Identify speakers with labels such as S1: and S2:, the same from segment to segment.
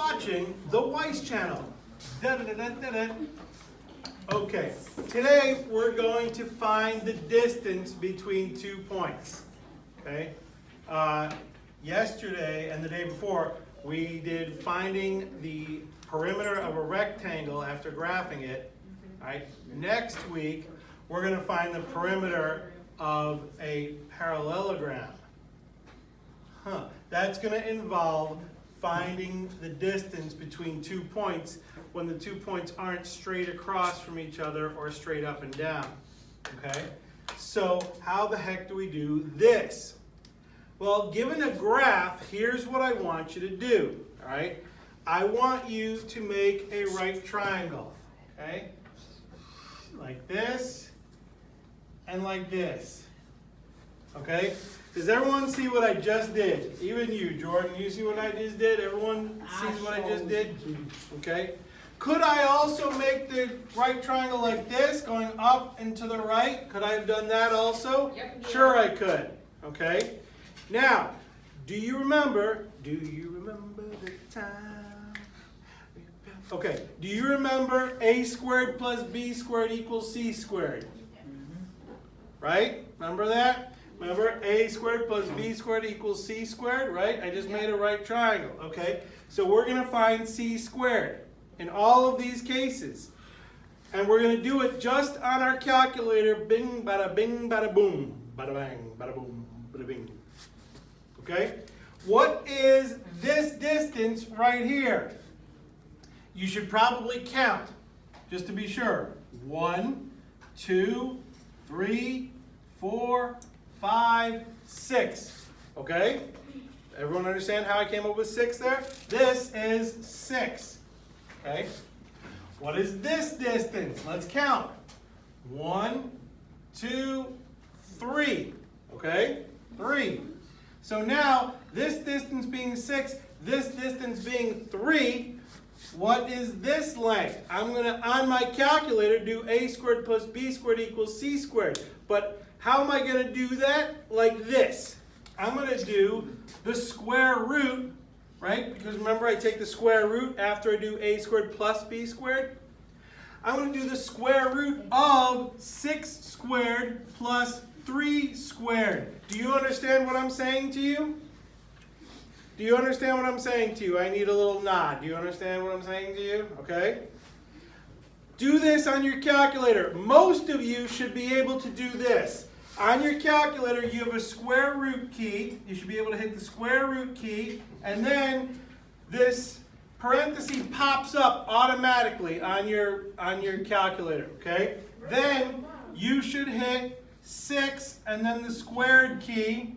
S1: watching the Weiss channel. Okay, today we're going to find the distance between 2 points. Okay, yesterday and the day before we did finding the perimeter of a rectangle after graphing it. All right, next week we're going to find the perimeter of a parallelogram. That's going to involve finding the distance between 2 points when the 2 points aren't straight across from each other or straight up and down. Okay? So how the heck do we do this? Well, given a graph, here's what I want you to do. All right? I want you to make a right triangle. Okay? Like this and like this. Okay? Does everyone see what I just did? Even you, Jordan, you see what I just did? Everyone sees what I just did? Okay. Could I also make the right triangle like this, going up and to the right? Could I have done that also?
S2: Yep.
S1: Sure I could. Okay. Now, do you remember the time? Okay. Do you remember a squared plus b squared equals c squared? Right? Remember that? Remember, a squared plus b squared equals c squared, right? I just made a right triangle, okay? So we're going to find c squared in all of these cases. And we're going to do it just on our calculator, bing, bada boom, bada bang, bada boom, bada bing. Okay? What is this distance right here? You should probably count, just to be sure. 1, 2, 3, 4, 5, 6. Okay? Everyone understand how I came up with 6 there? This is 6. Okay? What is this distance? Let's count. 1, 2, 3. Okay? 3. So now, this distance being 6, this distance being 3, what is this length? I'm going to, on my calculator, do a squared plus b squared equals c squared. But how am I going to do that? Like this. I'm going to do the square root, right? Because remember, I take the square root after I do a squared plus b squared. I'm going to do the square root of 6 squared plus 3 squared. Do you understand what I'm saying to you? Do you understand what I'm saying to you? I need a little nod. Do you understand what I'm saying to you? Okay. Do this on your calculator. Most of you should be able to do this. On your calculator, you have a square root key. You should be able to hit the square root key, and then this parenthesis pops up automatically on your calculator, okay? Then you should hit 6 and then the squared key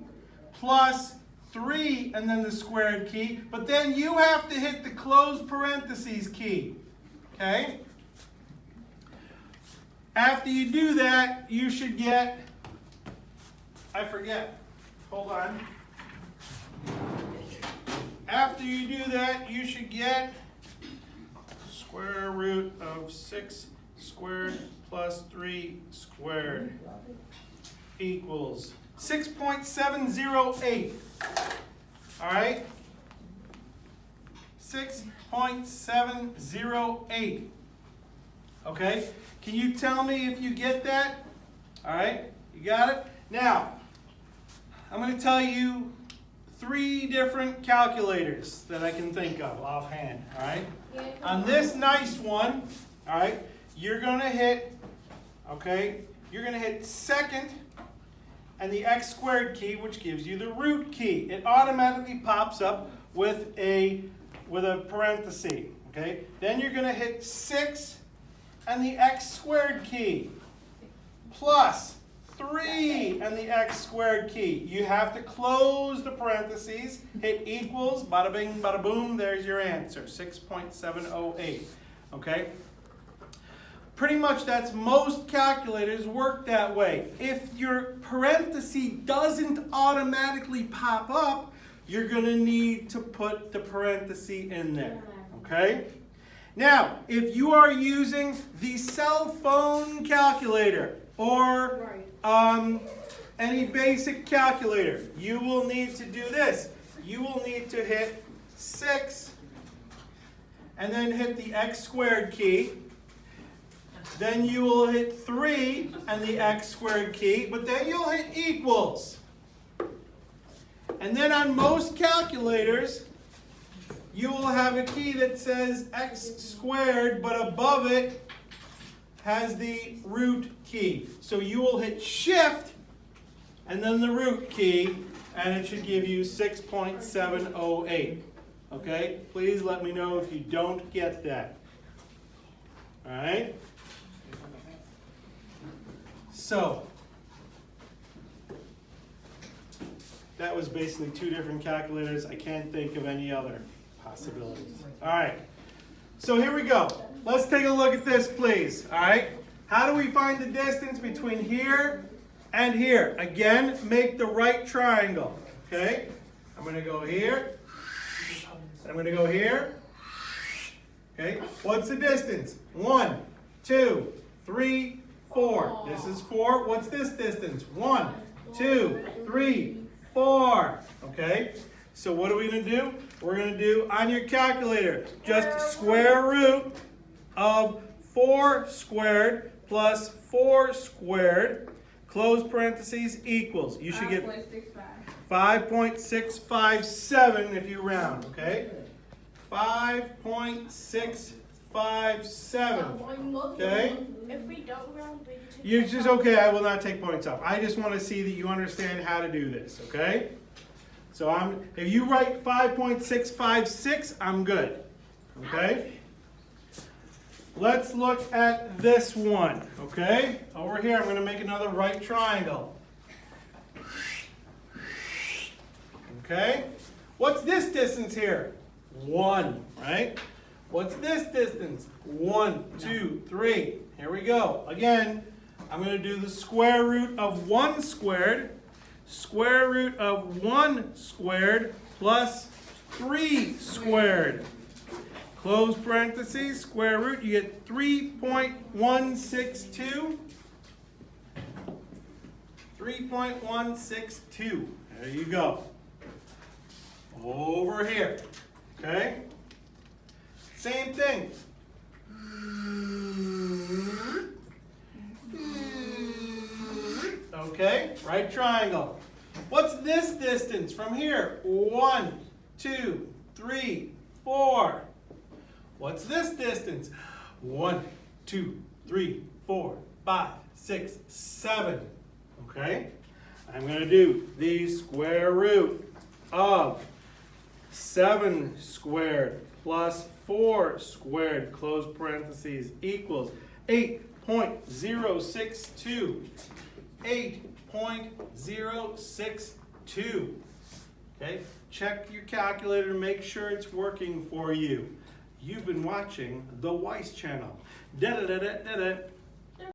S1: plus 3 and then the squared key, but then you have to hit the closed parentheses key, okay? After you do that, you should get, I forget, hold on. After you do that, you should get square root of 6 squared plus 3 squared equals 6.708. All right? 6.708. Okay? Can you tell me if you get that? All right? You got it? Now, I'm going to tell you 3 different calculators that I can think of offhand. All right? On this nice one, all right, you're going to hit, okay, you're going to hit second and the x squared key, which gives you the root key. It automatically pops up with a parenthesis. Okay? Then you're going to hit 6 and the x squared key plus 3 and the x squared key. You have to close the parentheses, hit equals, bada bing, bada boom, there's your answer, 6.708. Okay? Pretty much that's most calculators work that way. If your parenthesis doesn't automatically pop up, you're going to need to put the parenthesis in there. Okay? Now, if you are using the cell phone calculator or any basic calculator, you will need to do this. You will need to hit 6 and then hit the x squared key. Then you will hit 3 and the x squared key, but then you'll hit equals. And then on most calculators, you will have a key that says x squared, but above it has the root key. So you will hit shift and then the root key, and it should give you 6.708. Okay? Please let me know if you don't get that. All right? So, that was basically 2 different calculators. I can't think of any other possibilities. All right. So here we go. Let's take a look at this, please. All right. How do we find the distance between here and here? Again, make the right triangle. Okay. I'm going to go here. I'm going to go here. Okay. What's the distance? 1, 2, 3, 4. This is 4. What's this distance? 1, 2, 3, 4. Okay. So what are we going to do? We're going to do on your calculator just square root of 4 squared plus 4 squared, close parentheses, equals. You should get 5.657 if you round, okay? 5.657, okay?
S2: If we don't round, we take
S1: You just, okay, I will not take points off. I just want to see that you understand how to do this, okay? So if you write 5.656, I'm good, okay? Let's look at this one, okay? Over here, I'm going to make another right triangle. Okay? What's this distance here? 1, right? What's this distance? 1, 2, 3. Here we go. Again, I'm going to do the square root of 1 squared. Square root of 1 squared plus 3 squared. Close parentheses, square root, you get 3.162. 3.162. There you go. Over here. Okay? Same thing. Okay? Right triangle. What's this distance from here? 1, 2, 3, 4. What's this distance? 1, 2, 3, 4, 5, 6, 7. Okay? I'm going to do the square root of 7 squared plus 4 squared, close parentheses, equals 8.062. 8.062. Okay? Check your calculator to make sure it's working for you. You've been watching the Weiss channel. Da da da da da da.